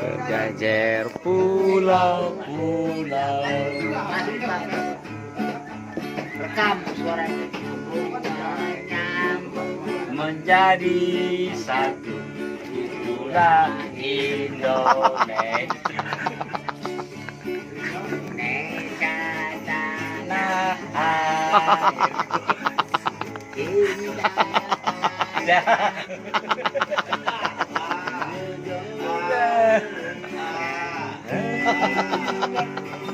Berjajar pulau-pulau. Rekam suaranya. Nyambung Menjadi satu. Itulah Indonesia. Indonesia Tanah air. indah.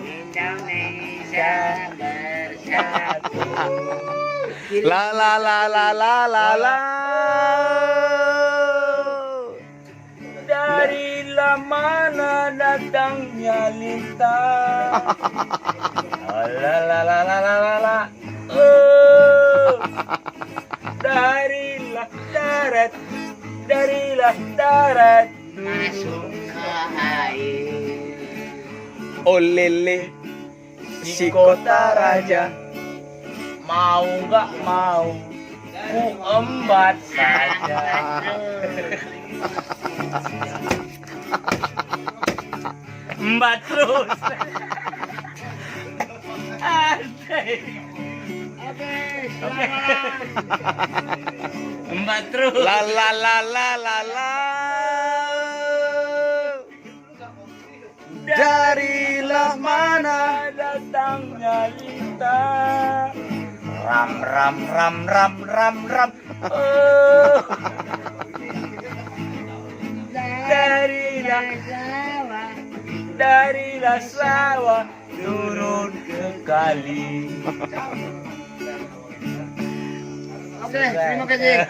Indonesia bersatu. La la la la la la la. Darilah mana datangnya lintang. La la la la la la la. Darilah darat, darilah darat. Masuk ke air. Olele si kota raja, mau nggak mau ku embat saja. Embat terus. Asik. Oke. Embat terus. La la la la la la. Darilah mana datangnya lintang. Ram ram ram ram ram ram. Darilah sawah turun ke kali. Oke, terima kasih.